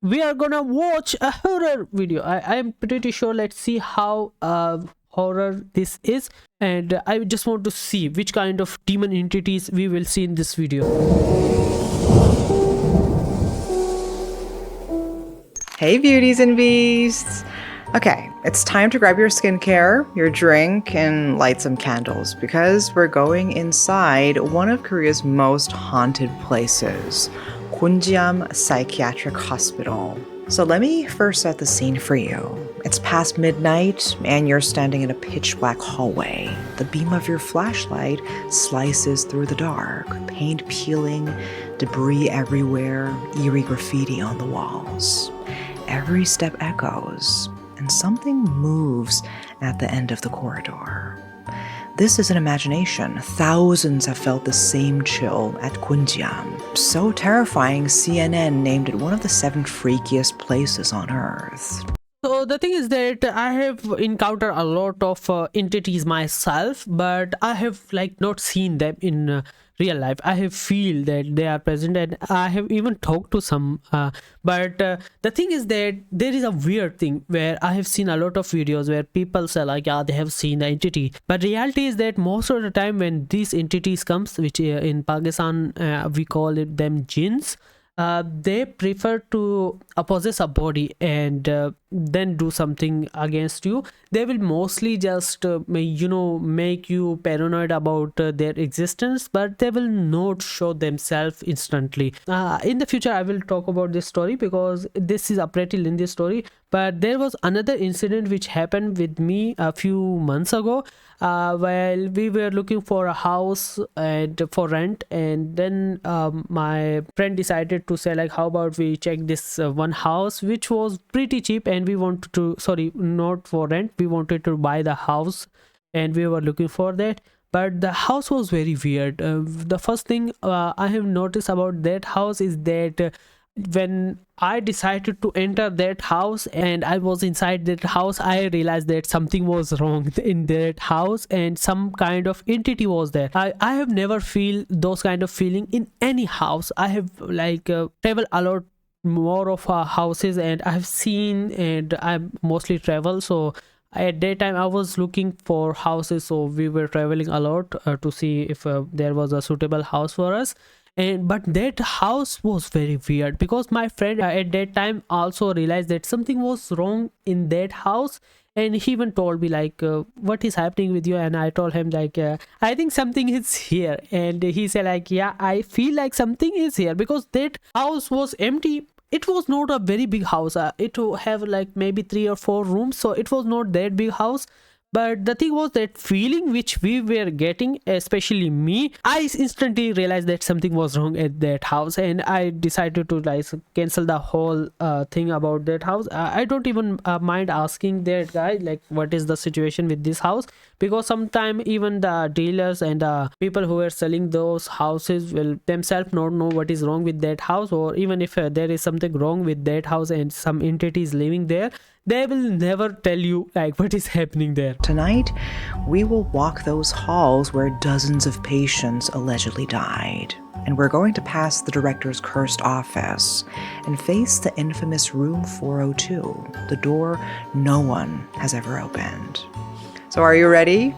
we are gonna watch a horror video. I'm pretty sure. Let's see how horror this is, and I just want to see which kind of demon entities we will see in this video. Hey beauties and beasts! Okay, it's time to grab your skincare, your drink, and light some candles because we're going inside one of Korea's most haunted places, Gonjiam Psychiatric Hospital. So let me first set the scene for you. It's past midnight and you're standing in a pitch black hallway. The beam of your flashlight slices through the dark, paint peeling, debris everywhere, eerie graffiti on the walls. Every step echoes, and something moves at the end of the corridor. This is an imagination. Thousands have felt the same chill at Gonjiam. So terrifying, CNN named it one of the 7 freakiest places on Earth. So the thing is that I have encountered a lot of entities myself, but I have like not seen them in real life. I have feel that they are present, and I have even talked to some. But the thing is that there is a weird thing where I have seen a lot of videos where people say like, yeah, they have seen the entity. But reality is that most of the time when these entities comes, which in Pakistan we call it them jinns. They prefer to possess a body and then do something against you. They will mostly just make you paranoid about their existence, but they will not show themselves instantly. In the future I will talk about this story because this is a pretty lengthy story. But there was another incident which happened with me a few months ago while we were looking for a house and for rent, and then my friend decided to say like, how about we check this one house which was pretty cheap, and we wanted to, sorry, not for rent, we wanted to buy the house, and we were looking for that. But the house was very weird. The first thing I have noticed about that house is that when I decided to enter that house and I was inside that house, I realized that something was wrong in that house and some kind of entity was there. I have never feel those kind of feeling in any house. I have like traveled a lot more of houses, and I have seen, and I mostly travel. So at that time I was looking for houses, so we were traveling a lot to see if there was a suitable house for us. And but that house was very weird because my friend at that time also realized that something was wrong in that house, and he even told me like, what is happening with you? And I told him like, I think something is here. And he said like, yeah, I feel like something is here because that house was empty. It was not a very big house. It have like maybe 3 or 4 rooms, so it was not that big house. But the thing was that feeling which we were getting, especially me, I instantly realized that something was wrong at that house, and I decided to like cancel the whole thing about that house. I don't even mind asking that guy like, what is the situation with this house, because sometimes even the dealers and the people who are selling those houses will themselves not know what is wrong with that house, or even if there is something wrong with that house and some entity is living there, they will never tell you like what is happening there. Tonight, we will walk those halls where dozens of patients allegedly died. And we're going to pass the director's cursed office and face the infamous room 402, the door no one has ever opened. So are you ready?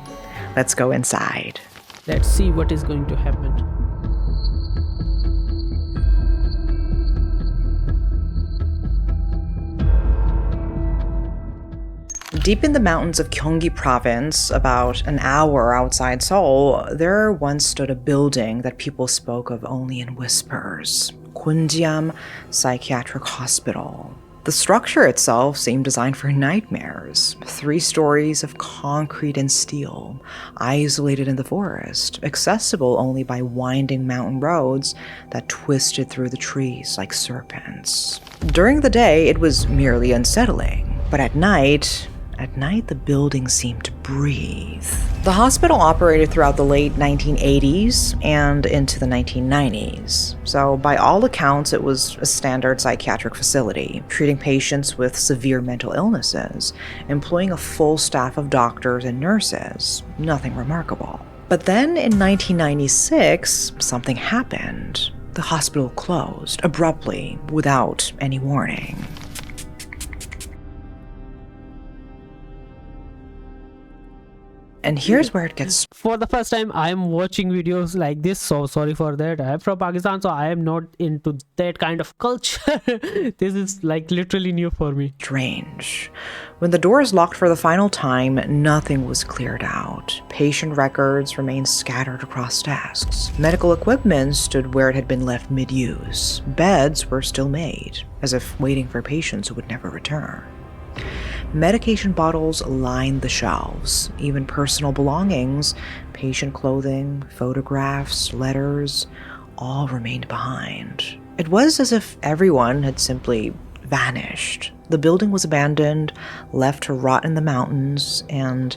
Let's go inside. Let's see what is going to happen. Deep in the mountains of Gyeonggi province, about an hour outside Seoul, there once stood a building that people spoke of only in whispers, Gonjiam Psychiatric Hospital. The structure itself seemed designed for nightmares. 3 stories of concrete and steel, isolated in the forest, accessible only by winding mountain roads that twisted through the trees like serpents. During the day, it was merely unsettling, but at night, the building seemed to breathe. The hospital operated throughout the late 1980s and into the 1990s. So by all accounts, it was a standard psychiatric facility, treating patients with severe mental illnesses, employing a full staff of doctors and nurses. Nothing remarkable. But then in 1996, something happened. the hospital closed abruptly without any warning. And here's where it gets For the first time I am watching videos like this, so sorry for that. I'm from Pakistan, so I am not into that kind of culture. This is like literally new for me. strange. When the doors locked for the final time, nothing was cleared out. Patient records remained scattered across desks. Medical equipment stood where it had been left mid-use. Beds were still made, as if waiting for patients who would never return. Medication bottles lined the shelves. Even personal belongings, patient clothing, photographs, letters, all remained behind. It was as if everyone had simply vanished. The building was abandoned, left to rot in the mountains, and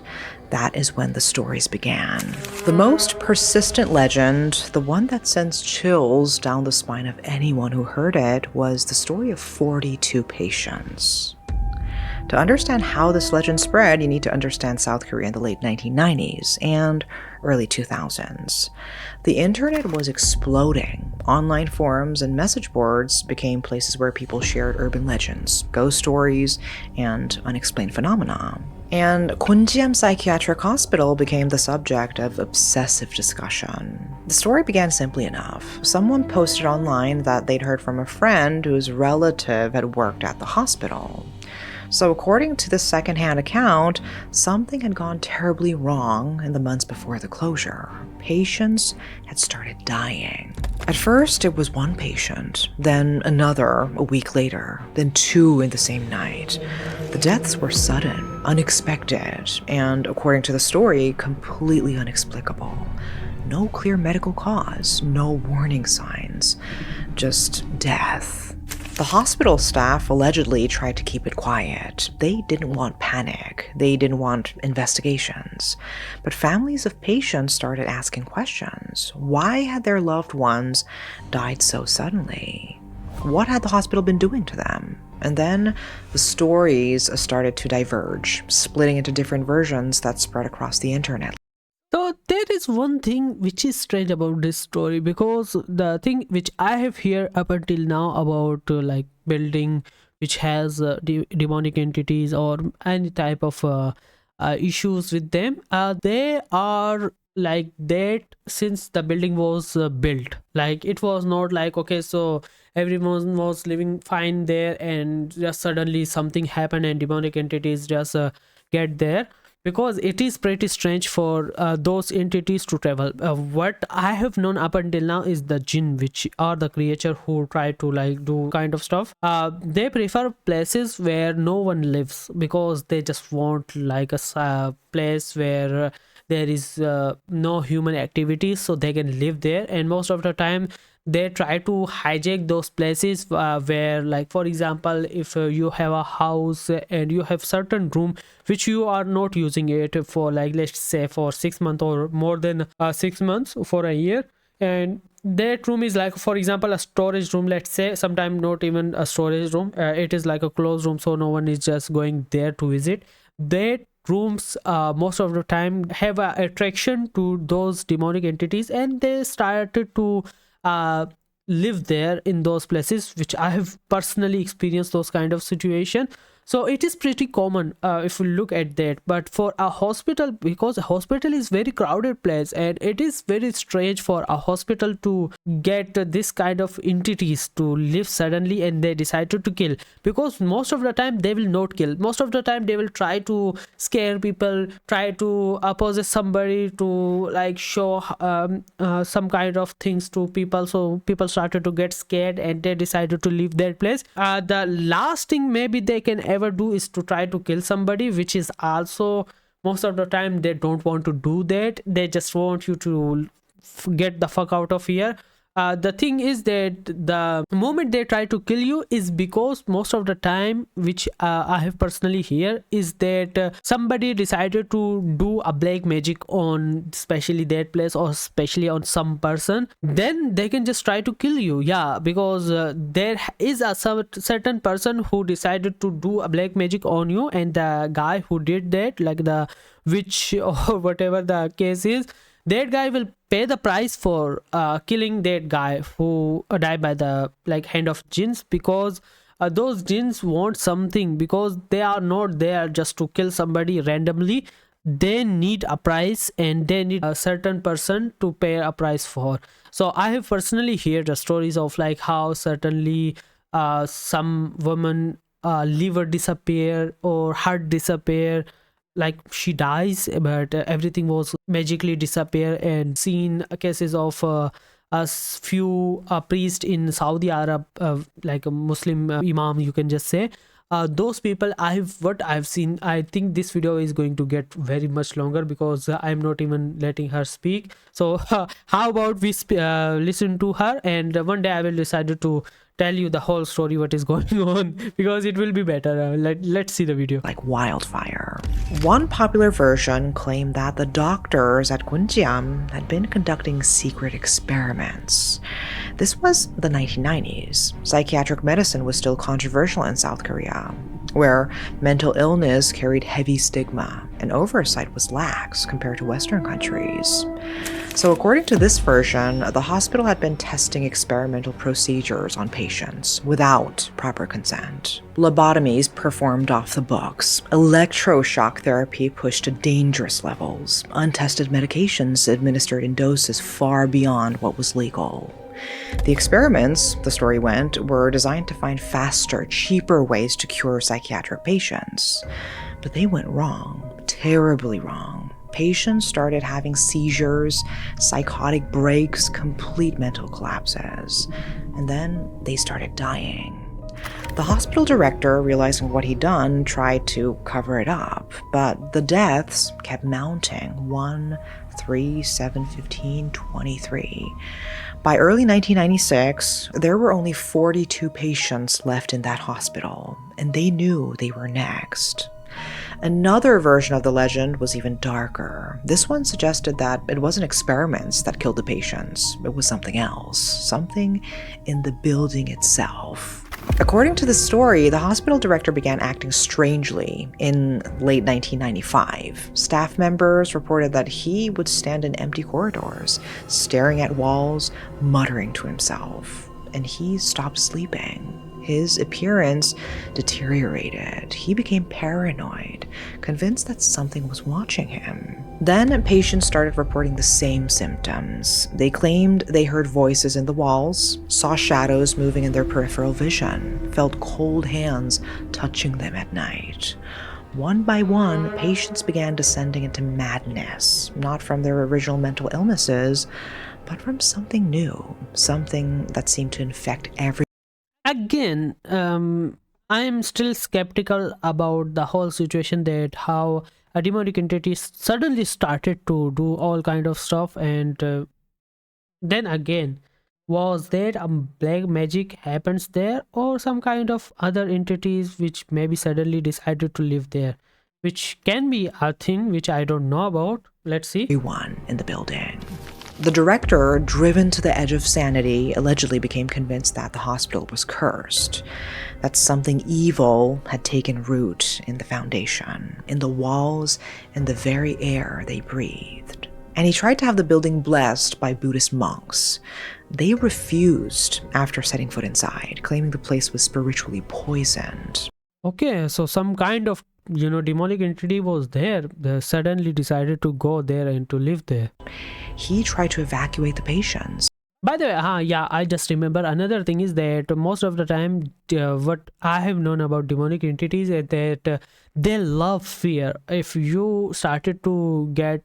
that is when the stories began. The most persistent legend, the one that sends chills down the spine of anyone who heard it, was the story of 42 patients. To understand how this legend spread, you need to understand South Korea in the late 1990s and early 2000s. The internet was exploding. Online forums and message boards became places where people shared urban legends, ghost stories, and unexplained phenomena. And Gonjiam Psychiatric Hospital became the subject of obsessive discussion. The story began simply enough. Someone posted online that they'd heard from a friend whose relative had worked at the hospital. So according to this secondhand account, something had gone terribly wrong in the months before the closure. Patients had started dying. At first, it was one patient, then another a week later, then two in the same night. The deaths were sudden, unexpected, and according to the story, completely inexplicable. No clear medical cause, no warning signs, just death. The hospital staff allegedly tried to keep it quiet. They didn't want panic. They didn't want investigations. But families of patients started asking questions. Why had their loved ones died so suddenly? What had the hospital been doing to them? And then the stories started to diverge, splitting into different versions that spread across the internet. So there is one thing which is strange about this story, because the thing which I have here up until now about like building which has demonic entities or any type of issues with them, they are like that since the building was built. Like it was not like, okay, so everyone was living fine there and just suddenly something happened and demonic entities just get there, because it is pretty strange for those entities to travel. What I have known up until now is the jinn, which are the creature who try to like do kind of stuff. They prefer places where no one lives, because they just want like a place where there is no human activity, so they can live there. And most of the time they try to hijack those places where, like for example, if you have a house and you have certain room which you are not using it for, like let's say for 6 months or more than 6 months, for a year, and that room is like for example a storage room, let's say, sometimes not even a storage room, it is like a closed room, so no one is just going there to visit. That rooms most of the time have a attraction to those demonic entities, and they started to uh, live there in those places, which I have personally experienced those kind of situation. So it is pretty common if we look at that. But for a hospital, because a hospital is very crowded place, and it is very strange for a hospital to get this kind of entities to live suddenly and they decided to kill, because most of the time they will not kill. Most of the time they will try to scare people, try to possess somebody to like show some kind of things to people, so people started to get scared and they decided to leave their place. The last thing maybe they can ever do is to try to kill somebody, which is also most of the time they don't want to do that. They just want you to get the fuck out of here. The thing is that the moment they try to kill you is because most of the time, which I have personally here, is that somebody decided to do a black magic on especially that place or especially on some person, then they can just try to kill you. Yeah, because there is a certain person who decided to do a black magic on you, and the guy who did that, like the witch or whatever the case is, that guy will pay the price for killing that guy who died by the hand of jinns, because those jinns want something, because they are not there just to kill somebody randomly. They need a price, and they need a certain person to pay a price for. So I have personally heard the stories of how certainly some woman liver disappear or heart disappear, she dies, but everything was magically disappear. And seen cases of few priest in Saudi Arab, like a Muslim imam, you can just say. Those people, I've seen, I think this video is going to get very much longer, because I'm not even letting her speak. So how about we listen to her, and one day I will decide to tell you the whole story, what is going on, because it will be better. Let's see the video. Like wildfire. One popular version claimed that the doctors at Gonjiam had been conducting secret experiments. This was the 1990s. Psychiatric medicine was still controversial in South Korea, where mental illness carried heavy stigma and oversight was lax compared to Western countries. So according to this version, the hospital had been testing experimental procedures on patients without proper consent. Lobotomies performed off the books, electroshock therapy pushed to dangerous levels, untested medications administered in doses far beyond what was legal. The experiments, the story went, were designed to find faster, cheaper ways to cure psychiatric patients. But they went wrong, terribly wrong. Patients started having seizures, psychotic breaks, complete mental collapses. And then they started dying. The hospital director, realizing what he'd done, tried to cover it up, but the deaths kept mounting. 1, 3, 7, 15, 23. By early 1996, there were only 42 patients left in that hospital, and they knew they were next. Another version of the legend was even darker. This one suggested that it wasn't experiments that killed the patients, it was something else, something in the building itself. According to the story, the hospital director began acting strangely in late 1995. Staff members reported that he would stand in empty corridors, staring at walls, muttering to himself. And he stopped sleeping. His appearance deteriorated. He became paranoid, convinced that something was watching him. Then patients started reporting the same symptoms. They claimed they heard voices in the walls, saw shadows moving in their peripheral vision, felt cold hands touching them at night. One by one, patients began descending into madness, not from their original mental illnesses, but from something new, something that seemed to infect every. Again, I am still skeptical about the whole situation, that how a demonic entity suddenly started to do all kind of stuff. And then again, was that a black magic happens there, or some kind of other entities which maybe suddenly decided to live there, which can be a thing which I don't know about. Let's see. Everyone in the building. The director, driven to the edge of sanity, allegedly became convinced that the hospital was cursed, that something evil had taken root in the foundation, in the walls, in the very air they breathed. And he tried to have the building blessed by Buddhist monks. They refused after setting foot inside, claiming the place was spiritually poisoned. Okay, so some kind of demonic entity was there. They suddenly decided to go there and to live there. He tried to evacuate the patients. By the way, yeah, I just remember another thing is that most of the time, what I have known about demonic entities is that they love fear. If you started to get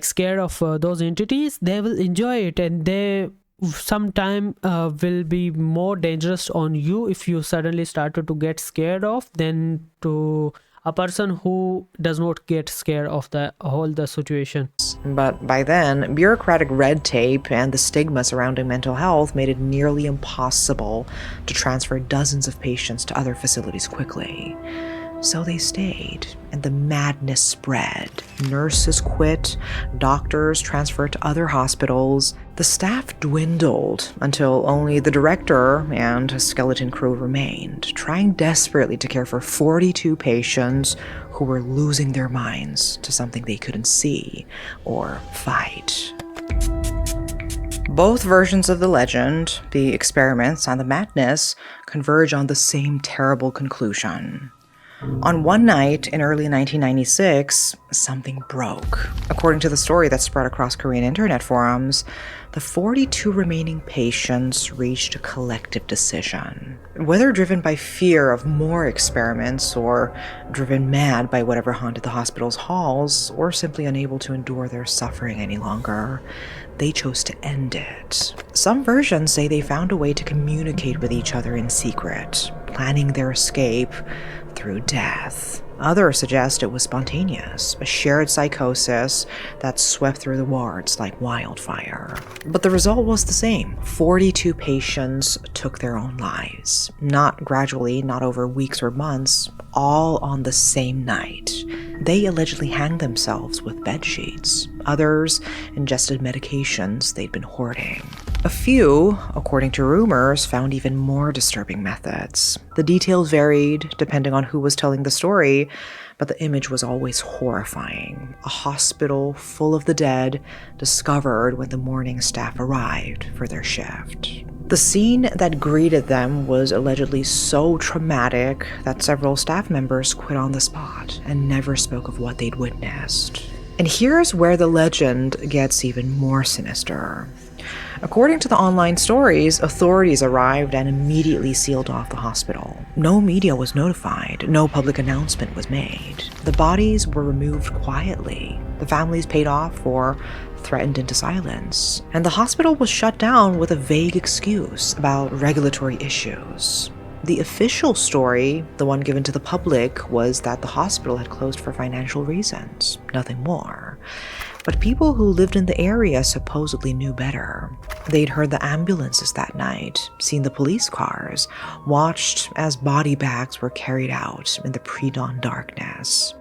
scared of those entities, they will enjoy it, and they sometime will be more dangerous on you if you suddenly started to get scared of, than to a person who does not get scared of the situation. But by then, bureaucratic red tape and the stigma surrounding mental health made it nearly impossible to transfer dozens of patients to other facilities quickly. So they stayed, and the madness spread. Nurses quit, doctors transferred to other hospitals, The staff dwindled until only the director and a skeleton crew remained, trying desperately to care for 42 patients who were losing their minds to something they couldn't see or fight. Both versions of the legend, the experiments and the madness, converge on the same terrible conclusion. On one night in early 1996, something broke. According to the story that spread across Korean internet forums, the 42 remaining patients reached a collective decision. Whether driven by fear of more experiments or driven mad by whatever haunted the hospital's halls, or simply unable to endure their suffering any longer, they chose to end it. Some versions say they found a way to communicate with each other in secret, planning their escape through death. Others suggest it was spontaneous, a shared psychosis that swept through the wards like wildfire. But the result was the same. 42 patients took their own lives. Not gradually, not over weeks or months, all on the same night. They allegedly hanged themselves with bedsheets. Others ingested medications they'd been hoarding. A few, according to rumors, found even more disturbing methods. The details varied depending on who was telling the story, but the image was always horrifying. A hospital full of the dead, discovered when the morning staff arrived for their shift. The scene that greeted them was allegedly so traumatic that several staff members quit on the spot and never spoke of what they'd witnessed. And here's where the legend gets even more sinister. According to the online stories, authorities arrived and immediately sealed off the hospital. No media was notified, no public announcement was made. The bodies were removed quietly. The families paid off or threatened into silence. And the hospital was shut down with a vague excuse about regulatory issues. The official story, the one given to the public, was that the hospital had closed for financial reasons, nothing more. But people who lived in the area supposedly knew better. They'd heard the ambulances that night, seen the police cars, watched as body bags were carried out in the pre-dawn darkness.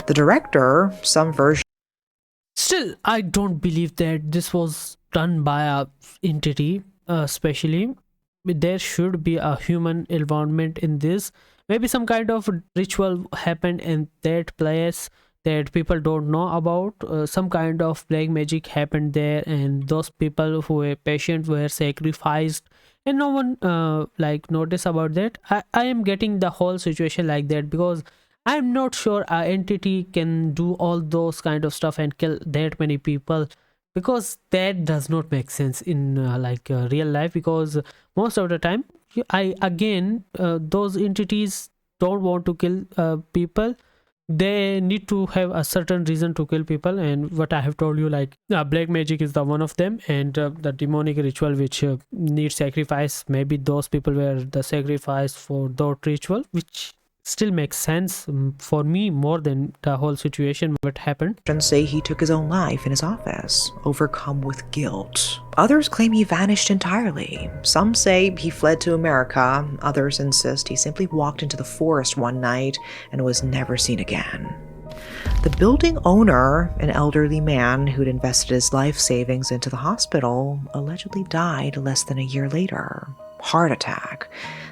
The director, some version. Still, I don't believe that this was done by a entity, especially. There should be a human involvement in this. Maybe some kind of ritual happened in that place that people don't know about. Some kind of black magic happened there, and those people who were patient were sacrificed, and no one noticed about that. I am getting the whole situation like that because I'm not sure a entity can do all those kind of stuff and kill that many people, because that does not make sense in real life. Because most of the time, those entities don't want to kill people. They need to have a certain reason to kill people, and what I have told you, black magic is the one of them, and the demonic ritual which needs sacrifice, maybe those people were the sacrifice for that ritual, which still makes sense for me more than the whole situation what happened. Say he took his own life in his office, overcome with guilt. Others claim he vanished entirely. Some say he fled to America. Others insist he simply walked into the forest one night and was never seen again. The building owner, an elderly man who'd invested his life savings into the hospital, allegedly died less than a year later. Heart attack,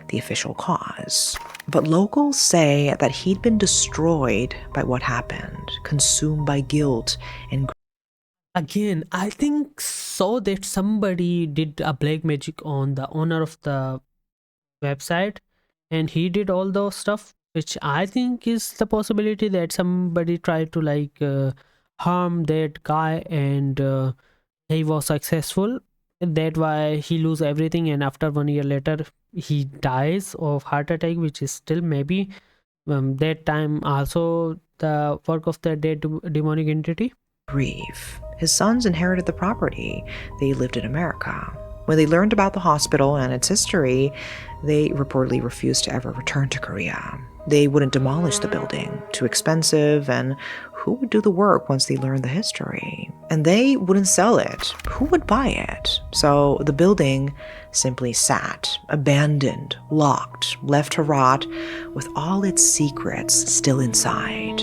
the official cause. But locals say that he'd been destroyed by what happened, consumed by guilt and Again, I think so that somebody did a black magic on the owner of the website, and he did all those stuff, which I think is the possibility that somebody tried to harm that guy, and he was successful. That why he lose everything, and after 1 year later he dies of heart attack, which is still maybe that time also the work of the dead demonic entity. grief. His sons inherited the property. They lived in America. When they learned about the hospital and its history, they reportedly refused to ever return to Korea. They wouldn't demolish the building, too expensive, and who would do the work once they learned the history? And they wouldn't sell it. Who would buy it? So the building simply sat, abandoned, locked, left to rot, with all its secrets still inside.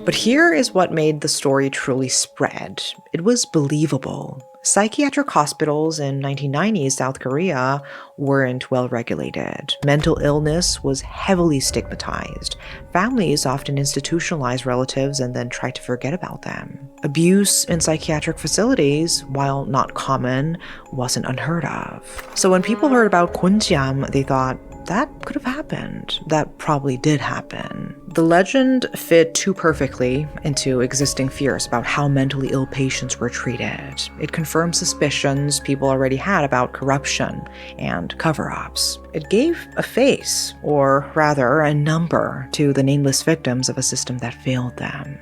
But here is what made the story truly spread. It was believable. Psychiatric hospitals in 1990s South Korea weren't well regulated. Mental illness was heavily stigmatized. Families often institutionalized relatives and then tried to forget about them. Abuse in psychiatric facilities, while not common, wasn't unheard of. So when people heard about Gonjiam, they thought, that could have happened. That probably did happen. The legend fit too perfectly into existing fears about how mentally ill patients were treated. It confirmed suspicions people already had about corruption and cover-ups. It gave a face, or rather a number, to the nameless victims of a system that failed them.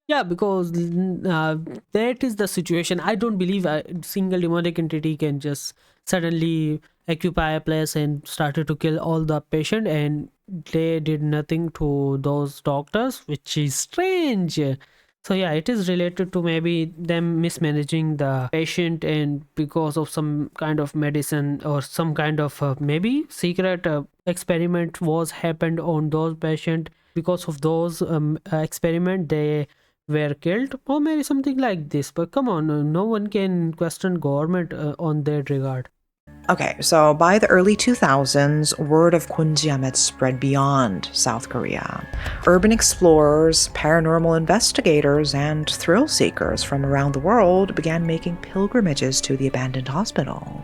Yeah, because that is the situation. I don't believe a single demonic entity can just suddenly occupy a place and started to kill all the patient, and they did nothing to those doctors, which is strange. So yeah, it is related to maybe them mismanaging the patient, and because of some kind of medicine or some kind of maybe secret experiment was happened on those patient. Because of those experiment, they were killed, or maybe something like this. But come on, no one can question government on that regard. Okay, so by the early 2000s, word of Gonjiam had spread beyond South Korea. Urban explorers, paranormal investigators, and thrill seekers from around the world began making pilgrimages to the abandoned hospital.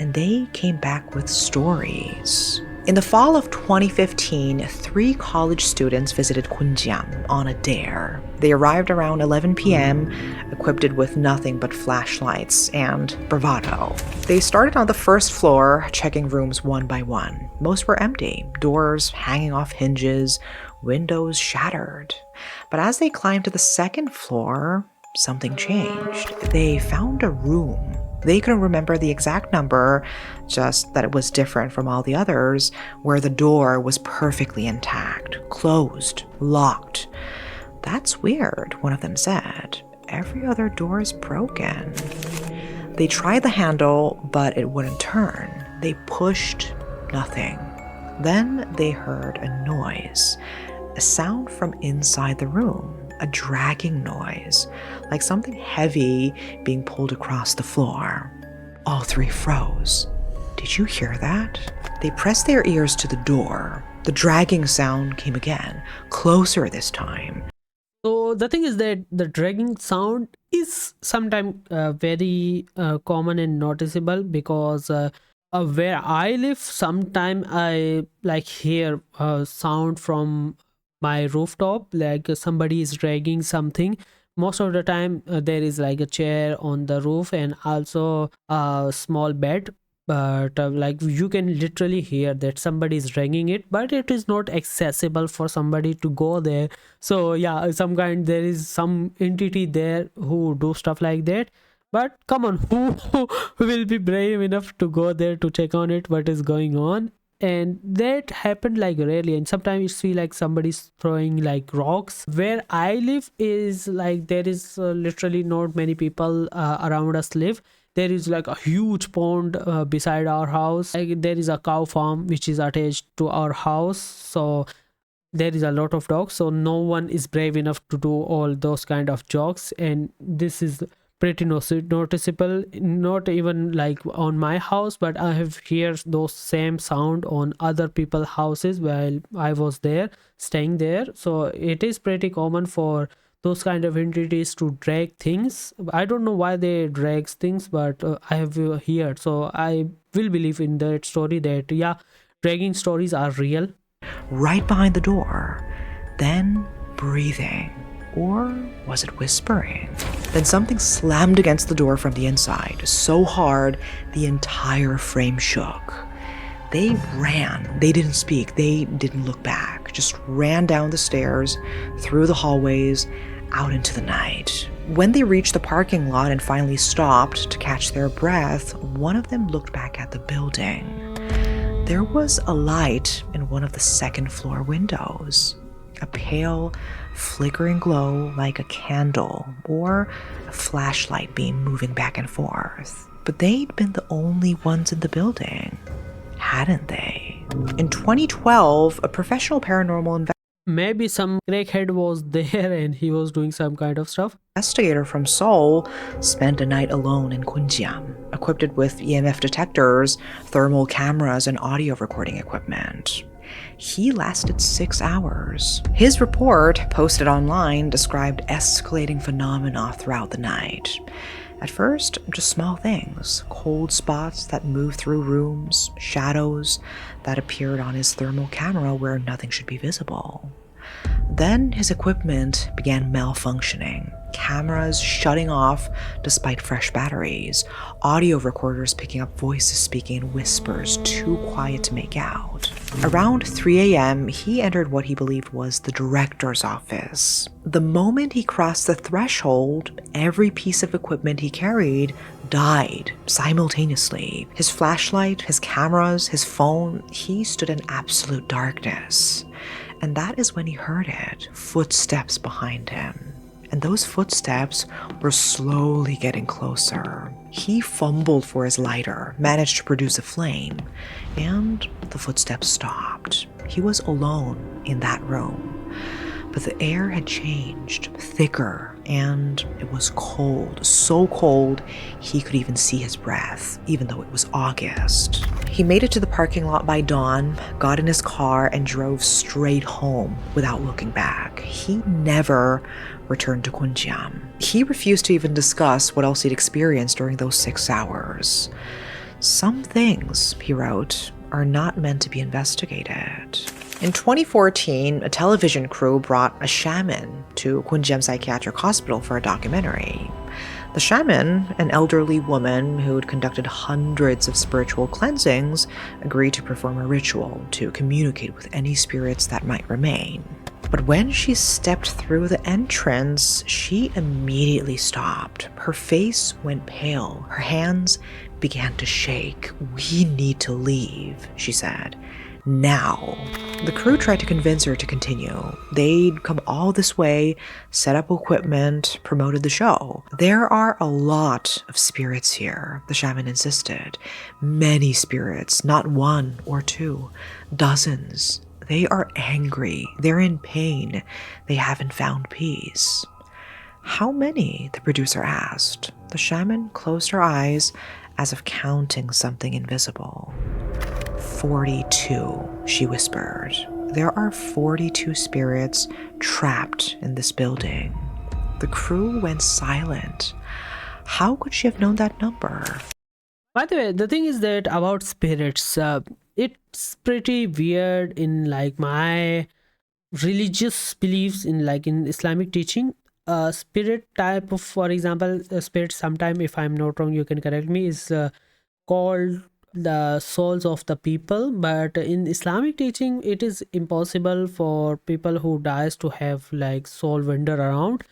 And they came back with stories. In the fall of 2015, 3 college students visited Gonjiam on a dare. They arrived around 11 p.m., equipped with nothing but flashlights and bravado. They started on the first floor, checking rooms one by one. Most were empty, doors hanging off hinges, windows shattered. But as they climbed to the second floor, something changed. They found a room. They couldn't remember the exact number, just that it was different from all the others, where the door was perfectly intact, closed, locked. That's weird, one of them said. Every other door is broken. They tried the handle, but it wouldn't turn. They pushed, nothing. Then they heard a noise, a sound from inside the room. A dragging noise, like something heavy being pulled across the floor. All 3 froze. Did you hear that? They pressed their ears to the door. The dragging sound came again, closer this time. So the thing is that the dragging sound is sometimes very common and noticeable, because where I live, sometime I like hear a sound from my rooftop, like somebody is dragging something. Most of the time, there is like a chair on the roof and also a small bed. But like you can literally hear that somebody is dragging it, but it is not accessible for somebody to go there. So yeah, there is some entity there who do stuff like that. But come on, who will be brave enough to go there to check on it, what is going on? And that happened like rarely, and sometimes it's feel like somebody's throwing like rocks. Where I live is like there is literally not many people around us live. There is like a huge pond beside our house. Like, there is a cow farm which is attached to our house, so there is a lot of dogs, so no one is brave enough to do all those kind of jokes. And this is pretty noticeable, not even like on my house, but I have heard those same sound on other people's houses while I was there staying there. So it is pretty common for those kind of entities to drag things. I don't know why they drag things, but I have heard, so I will believe in that story that yeah, dragging stories are real. Right behind the door. Then breathing. Or was it whispering? Then something slammed against the door from the inside, so hard the entire frame shook. They ran. They didn't speak. They didn't look back. Just ran down the stairs, through the hallways, out into the night. When they reached the parking lot and finally stopped to catch their breath, one of them looked back at the building. There was a light in one of the second-floor windows. A pale, flickering glow like a candle or a flashlight beam moving back and forth. But they'd been the only ones in the building, hadn't they? In 2012, a professional paranormal investigator Maybe some crackhead was there and he was doing some kind of stuff. Investigator from Seoul spent a night alone in Gonjiam, equipped with EMF detectors, thermal cameras, and audio recording equipment. He lasted 6 hours. His report, posted online, described escalating phenomena throughout the night. At first, just small things, cold spots that moved through rooms, shadows that appeared on his thermal camera where nothing should be visible. Then his equipment began malfunctioning, cameras shutting off despite fresh batteries, audio recorders picking up voices speaking in whispers too quiet to make out. Around 3 a.m., he entered what he believed was the director's office. The moment he crossed the threshold, every piece of equipment he carried died simultaneously. His flashlight, his cameras, his phone, he stood in absolute darkness. And that is when he heard it, footsteps behind him. And those footsteps were slowly getting closer. He fumbled for his lighter, managed to produce a flame, and the footsteps stopped. He was alone in that room. But the air had changed, thicker, and it was cold, so cold he could even see his breath, even though it was August. He made it to the parking lot by dawn, got in his car, and drove straight home without looking back. He never returned to Gonjiam. He refused to even discuss what else he'd experienced during those 6 hours. Some things, he wrote, are not meant to be investigated. In 2014, a television crew brought a shaman to Gonjiam Psychiatric Hospital for a documentary. The shaman, an elderly woman who'd conducted hundreds of spiritual cleansings, agreed to perform a ritual to communicate with any spirits that might remain. But when she stepped through the entrance, she immediately stopped. Her face went pale. Her hands began to shake. "We need to leave," she said. "Now." The crew tried to convince her to continue. They'd come all this way, set up equipment, promoted the show. "There are a lot of spirits here," the shaman insisted. "Many spirits, not one or two, dozens. They are angry, they're in pain, they haven't found peace." "How many?" the producer asked. The shaman closed her eyes as if counting something invisible. 42, she whispered. "There are 42 spirits trapped in this building." The crew went silent. How could she have known that number? By the way, the thing is that about spirits, it's pretty weird in like my religious beliefs in Islamic teaching. Spirit type of, for example, spirit, sometime if I'm not wrong, you can correct me, is called the souls of the people. But in Islamic teaching, it is impossible for people who dies to have like soul wander around.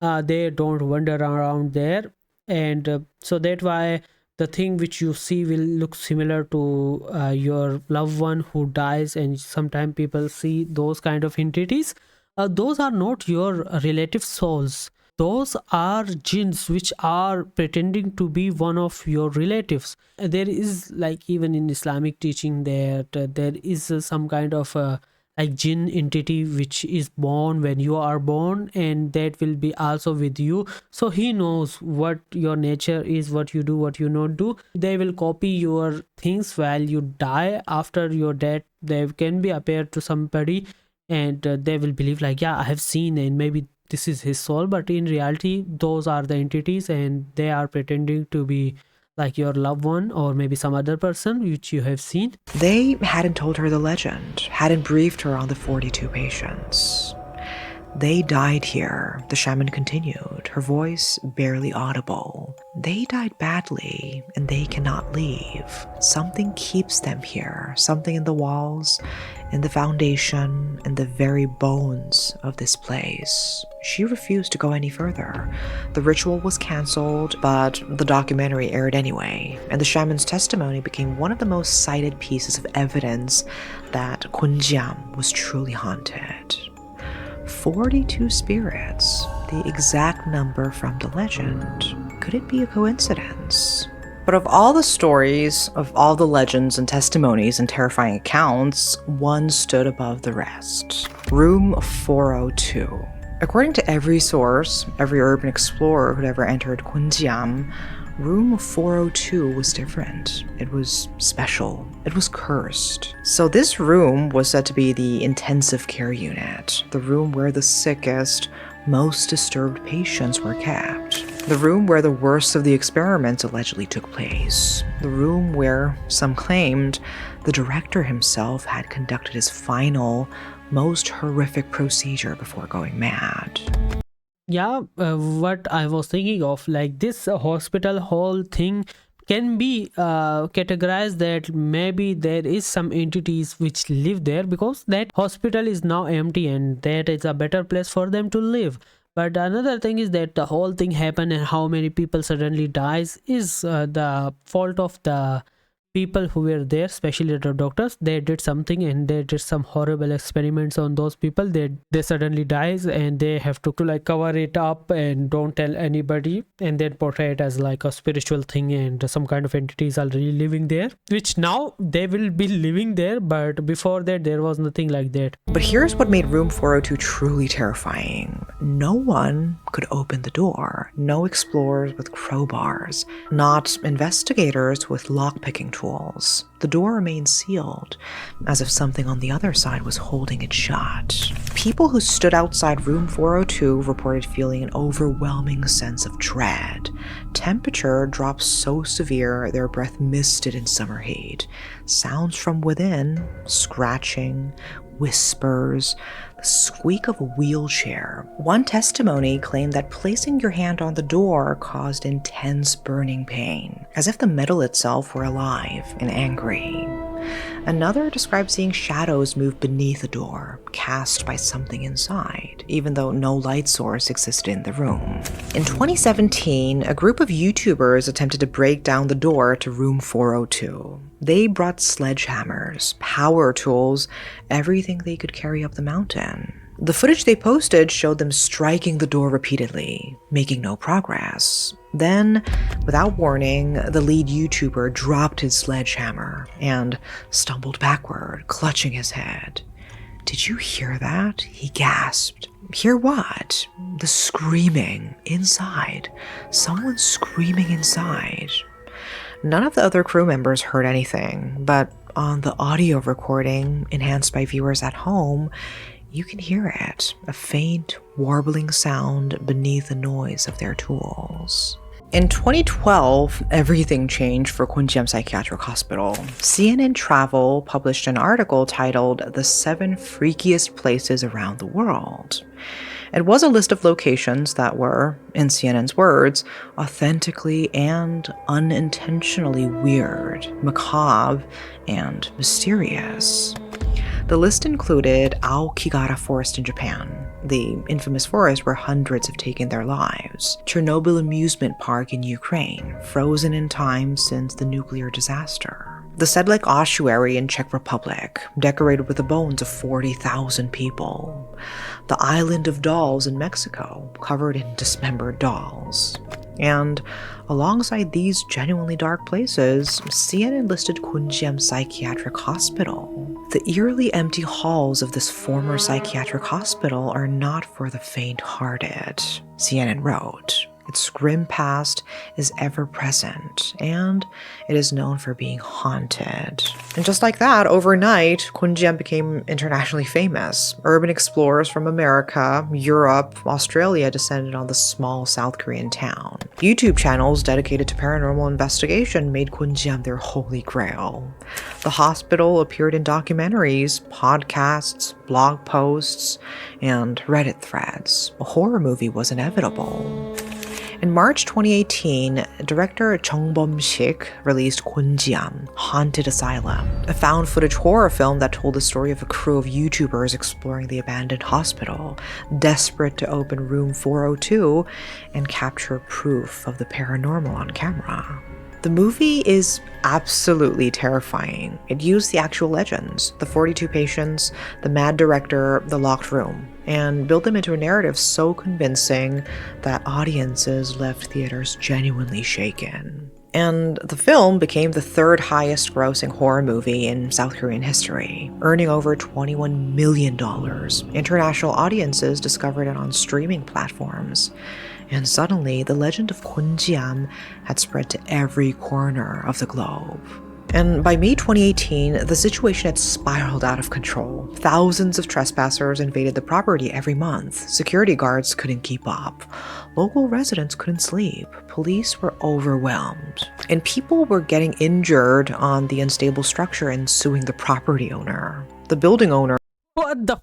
They don't wander around there, and so that why the thing which you see will look similar to your loved one who dies, and sometimes people see those kind of entities. Those are not your relative souls. Those are jinns which are pretending to be one of your relatives. There is like even in Islamic teaching that there is some kind of like jinn entity which is born when you are born, and that will be also with you. So he knows what your nature is, what you do, what you not do. They will copy your things while you die. After your death, they can be appeared to somebody, and they will believe like, yeah, I have seen, and maybe this is his soul. But in reality, those are the entities, and they are pretending to be like your loved one or maybe some other person which you have seen. They hadn't told her the legend, hadn't briefed her on the 42 patients. "They died here," the shaman continued, her voice barely audible. "They died badly, and they cannot leave. Something keeps them here, something in the walls, in the foundation, in the very bones of this place." She refused to go any further. The ritual was canceled, but the documentary aired anyway, and the shaman's testimony became one of the most cited pieces of evidence that Gonjiam was truly haunted. 42 spirits, the exact number from the legend. Could it be a coincidence? But of all the stories, of all the legends and testimonies and terrifying accounts, one stood above the rest. Room 402. According to every source, every urban explorer who'd ever entered Gonjiam, Room 402 was different. It was special. It was cursed. So this room was said to be the intensive care unit, the room where the sickest, most disturbed patients were kept. The room where the worst of the experiments allegedly took place. The room where, some claimed, the director himself had conducted his final, most horrific procedure before going mad. Yeah, what I was thinking of, like this hospital whole thing can be categorized that maybe there is some entities which live there, because that hospital is now empty and that is a better place for them to live. But another thing is that the whole thing happened and how many people suddenly dies is the fault of the people who were there, especially the doctors. They did something and they did some horrible experiments on those people. They suddenly dies and they have to like cover it up and don't tell anybody, and then portray it as like a spiritual thing and some kind of entities are really living there, which now they will be living there, but before that there was nothing like that. But here's what made Room 402 truly terrifying. No one could open the door. No explorers with crowbars. Not investigators with lockpicking tools. The door remained sealed, as if something on the other side was holding it shut. People who stood outside Room 402 reported feeling an overwhelming sense of dread. Temperature dropped so severe their breath misted in summer heat. Sounds from within, scratching, whispers, the squeak of a wheelchair. One testimony claimed that placing your hand on the door caused intense burning pain, as if the metal itself were alive and angry. Another described seeing shadows move beneath the door, cast by something inside, even though no light source existed in the room. In 2017, a group of YouTubers attempted to break down the door to Room 402. They brought sledgehammers, power tools, everything they could carry up the mountain. The footage they posted showed them striking the door repeatedly, making no progress. Then, without warning, the lead YouTuber dropped his sledgehammer and stumbled backward, clutching his head. "Did you hear that?" he gasped. "Hear what?" "The screaming inside. Someone screaming inside." None of the other crew members heard anything, but on the audio recording, enhanced by viewers at home, you can hear it, a faint, warbling sound beneath the noise of their tools. In 2012, everything changed for Gonjiam Psychiatric Hospital. CNN Travel published an article titled "The 7 Freakiest Places Around the World." It was a list of locations that were, in CNN's words, authentically and unintentionally weird, macabre, and mysterious. The list included Aokigahara Forest in Japan, the infamous forest where hundreds have taken their lives; Chernobyl Amusement Park in Ukraine, frozen in time since the nuclear disaster; the Sedlec Ossuary in Czech Republic, decorated with the bones of 40,000 people; the Island of Dolls in Mexico, covered in dismembered dolls. And alongside these genuinely dark places, CNN listed Gonjiam Psychiatric Hospital. The eerily empty halls of this former psychiatric hospital are not for the faint-hearted, CNN wrote. Its grim past is ever present, and it is known for being haunted. And just like that, overnight, Gonjiam became internationally famous. Urban explorers from America, Europe, Australia descended on the small South Korean town. YouTube channels dedicated to paranormal investigation made Gonjiam their holy grail. The hospital appeared in documentaries, podcasts, blog posts, and Reddit threads. A horror movie was inevitable. In March 2018, director Chung Bom-sik released Gonjiam, Haunted Asylum, a found-footage horror film that told the story of a crew of YouTubers exploring the abandoned hospital, desperate to open Room 402 and capture proof of the paranormal on camera. The movie is absolutely terrifying. It used the actual legends, the 42 patients, the mad director, the locked room, and built them into a narrative so convincing that audiences left theaters genuinely shaken. And the film became the third highest grossing horror movie in South Korean history, earning over $21 million. International audiences discovered it on streaming platforms. And suddenly, the legend of Gonjiam had spread to every corner of the globe. And by May 2018, the situation had spiraled out of control. Thousands of trespassers invaded the property every month. Security guards couldn't keep up. Local residents couldn't sleep. Police were overwhelmed. And people were getting injured on the unstable structure and suing the property owner. The building owner What the?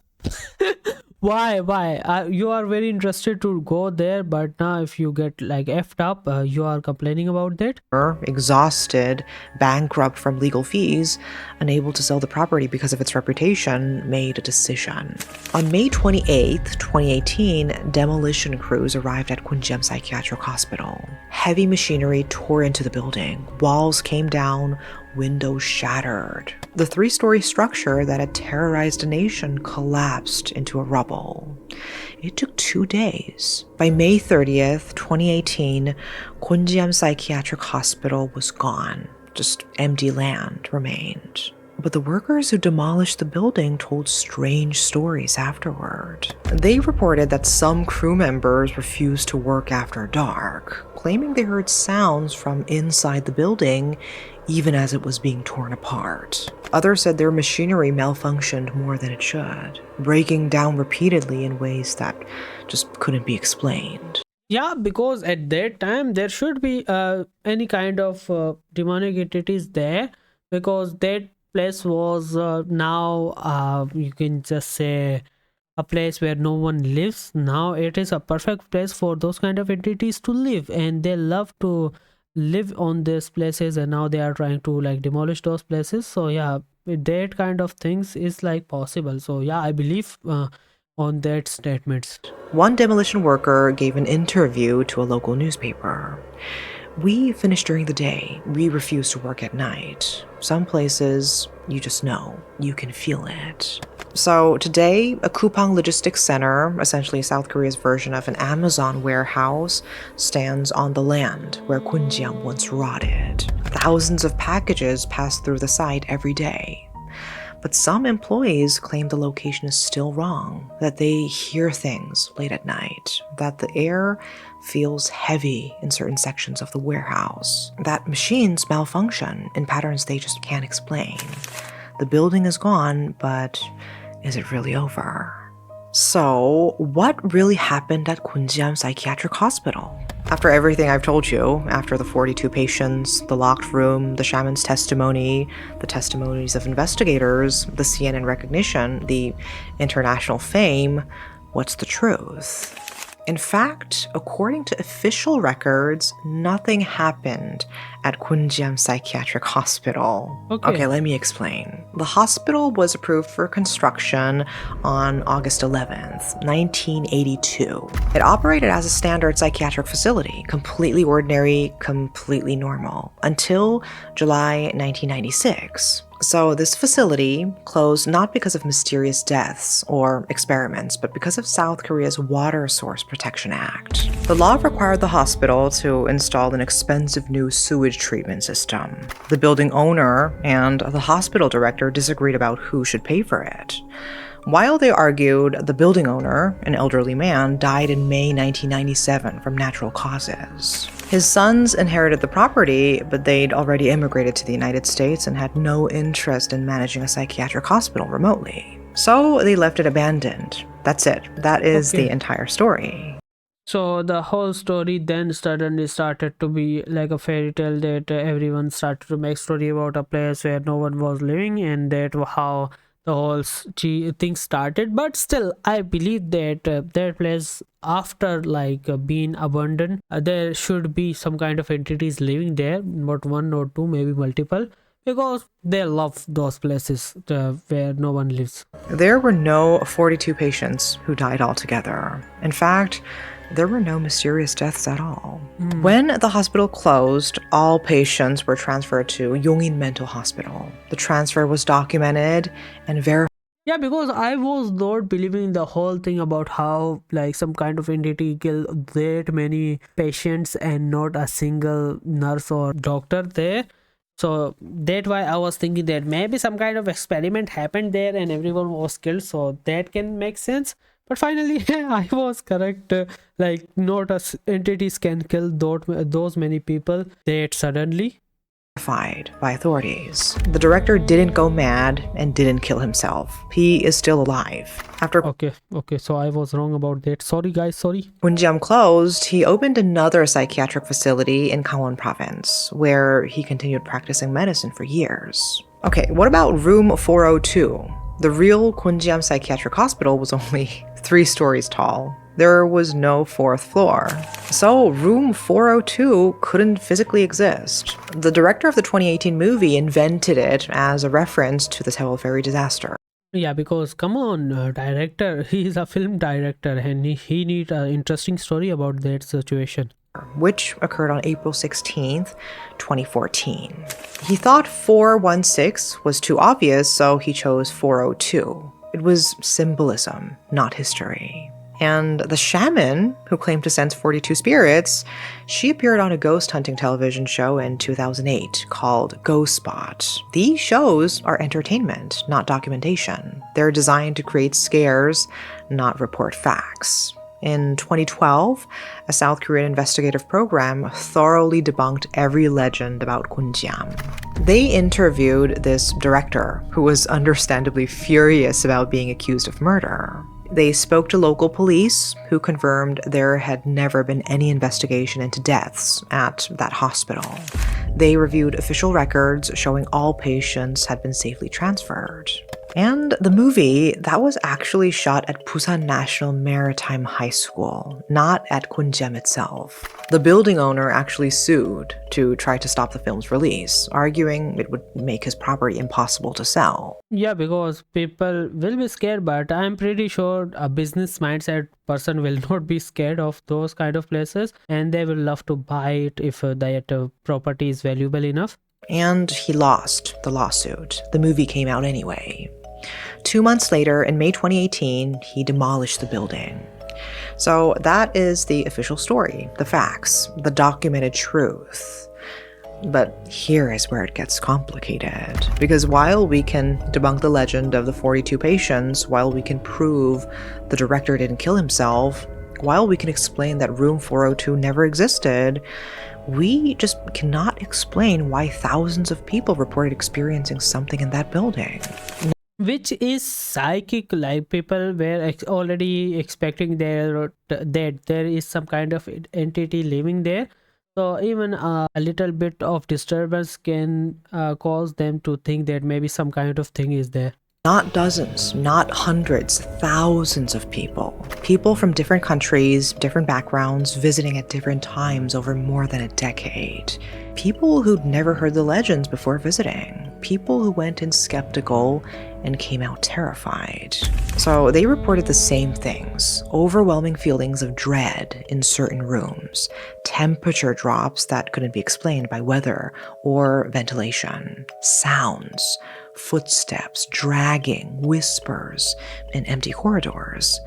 Why? You are very interested to go there, but now if you get like effed up, you are complaining about that. exhausted, bankrupt from legal fees, unable to sell the property because of its reputation, made a decision. On May 28th, 2018, demolition crews arrived at Gonjiam Psychiatric Hospital. Heavy machinery tore into the building. Walls came down, windows shattered. The three-story structure that had terrorized a nation collapsed into a rubble. It took 2 days. By May 30th, 2018, Gonjiam Psychiatric Hospital was gone. Just empty land remained. But the workers who demolished the building told strange stories afterward. They reported that some crew members refused to work after dark, claiming they heard sounds from inside the building even as it was being torn apart. Others said their machinery malfunctioned more than it should, breaking down repeatedly in ways that just couldn't be explained. Yeah, because at that time there should be any kind of demonic entities there, because that place was now you can just say a place where no one lives. Now it is a perfect place for those kind of entities to live, and they love to live on these places, and now they are trying to like demolish those places. So yeah, that kind of things is like possible. So yeah, I believe on that statements. One demolition worker gave an interview to a local newspaper. "We finish during the day. We refuse to work at night. Some places, you just know. You can feel it." So today, a Kupang logistics center, essentially South Korea's version of an Amazon warehouse, stands on the land where Gonjiam once rotted. Thousands of packages pass through the site every day. But some employees claim the location is still wrong, that they hear things late at night, that the air feels heavy in certain sections of the warehouse, that machines malfunction in patterns they just can't explain. The building is gone, but is it really over? So, what really happened at Gonjiam Psychiatric Hospital? After everything I've told you, after the 42 patients, the locked room, the shaman's testimony, the testimonies of investigators, the CNN recognition, the international fame, what's the truth? In fact, according to official records, nothing happened at Gonjiam Psychiatric Hospital. Okay, let me explain. The hospital was approved for construction on August 11th, 1982. It operated as a standard psychiatric facility, completely ordinary, completely normal, until July 1996. So this facility closed not because of mysterious deaths or experiments, but because of South Korea's Water Source Protection Act. The law required the hospital to install an expensive new sewage treatment system. The building owner and the hospital director disagreed about who should pay for it. While they argued, the building owner, an elderly man, died in May 1997 from natural causes. His sons inherited the property, but they'd already immigrated to the United States and had no interest in managing a psychiatric hospital remotely. So they left it abandoned. That's it. That is the entire story. So the whole story then suddenly started to be like a fairy tale, that everyone started to make story about a place where no one was living, and that how the whole thing started. But still, I believe that that place, after like being abandoned, there should be some kind of entities living there, not one or two, maybe multiple, because they love those places where no one lives. There were no 42 patients who died altogether. In fact, there were no mysterious deaths at all. When the hospital closed, all patients were transferred to Yongin Mental Hospital. The transfer was documented and verified. Yeah, because I was not believing the whole thing about how like some kind of entity killed that many patients and not a single nurse or doctor there. So that why I was thinking that maybe some kind of experiment happened there and everyone was killed. So that can make sense. But finally, I was correct. Like not as entities can kill those many people that suddenly. By authorities. The director didn't go mad and didn't kill himself. He is still alive. After Okay. So I was wrong about that. Sorry, guys. Sorry. Gonjiam closed, he opened another psychiatric facility in Gangwon province, where he continued practicing medicine for years. Okay, what about room 402? The real Gonjiam Psychiatric Hospital was only 3 stories tall. There was no 4th floor. So room 402 couldn't physically exist. The director of the 2018 movie invented it as a reference to the Seoul ferry disaster. Yeah, because come on, director, he is a film director and he need an interesting story about that situation. Which occurred on April 16th, 2014. He thought 416 was too obvious, so he chose 402. It was symbolism, not history. And the shaman, who claimed to sense 42 spirits, she appeared on a ghost hunting television show in 2008 called Ghost Spot. These shows are entertainment, not documentation. They're designed to create scares, not report facts. In 2012, a South Korean investigative program thoroughly debunked every legend about Gonjiam. They interviewed this director, who was understandably furious about being accused of murder. They spoke to local police, who confirmed there had never been any investigation into deaths at that hospital. They reviewed official records showing all patients had been safely transferred. And the movie, that was actually shot at Busan National Maritime High School, not at Gonjiam itself. The building owner actually sued to try to stop the film's release, arguing it would make his property impossible to sell. Yeah, because people will be scared, but I'm pretty sure a business mindset person will not be scared of those kind of places and they will love to buy it if that property is valuable enough. And he lost the lawsuit. The movie came out anyway. 2 months later, in May 2018, he demolished the building. So that is the official story, the facts, the documented truth. But here is where it gets complicated. Because while we can debunk the legend of the 42 patients, while we can prove the director didn't kill himself, while we can explain that room 402 never existed, we just cannot explain why thousands of people reported experiencing something in that building. Which is psychic, like people were already expecting that there is some kind of entity living there. So even a little bit of disturbance can cause them to think that maybe some kind of thing is there. Not dozens, not hundreds, thousands of people. People from different countries, different backgrounds, visiting at different times over more than a decade. People who'd never heard the legends before visiting. People who went in skeptical and came out terrified. So they reported the same things: overwhelming feelings of dread in certain rooms, temperature drops that couldn't be explained by weather or ventilation, sounds, footsteps, dragging, whispers in empty corridors,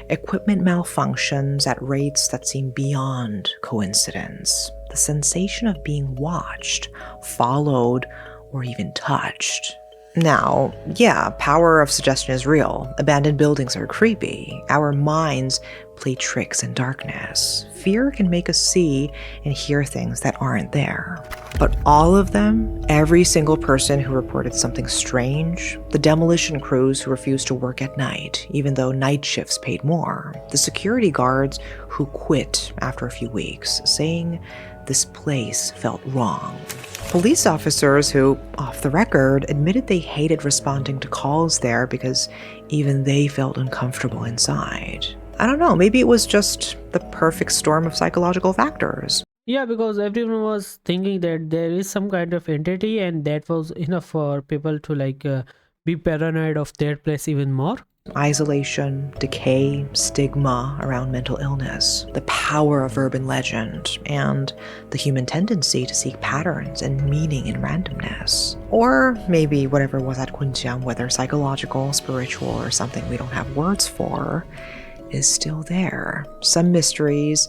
equipment malfunctions at rates that seem beyond coincidence, the sensation of being watched, followed, or even touched. Now, yeah, power of suggestion is real. Abandoned buildings are creepy. Our minds play tricks in darkness. Fear can make us see and hear things that aren't there. But all of them, every single person who reported something strange, the demolition crews who refused to work at night, even though night shifts paid more, the security guards who quit after a few weeks, saying this place felt wrong. Police officers who, off the record, admitted they hated responding to calls there because even they felt uncomfortable inside. I don't know, maybe it was just the perfect storm of psychological factors. Yeah, because everyone was thinking that there is some kind of entity and that was enough for people to be paranoid of their place even more. Isolation, decay, stigma around mental illness, the power of urban legend, and the human tendency to seek patterns and meaning in randomness. Or maybe whatever was at Gonjiam, whether psychological, spiritual, or something we don't have words for, is still there. Some mysteries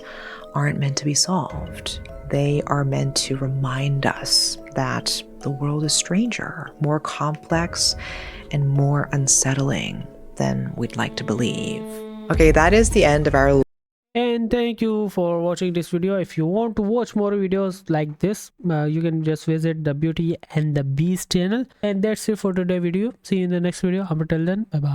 aren't meant to be solved. They are meant to remind us that the world is stranger, more complex, and more unsettling than we'd like to believe. Okay, that is the end of our. And thank you for watching this video. If you want to watch more videos like this, you can just visit the Beauty and the Beast channel. And that's it for today's video. See you in the next video. Until then, bye bye.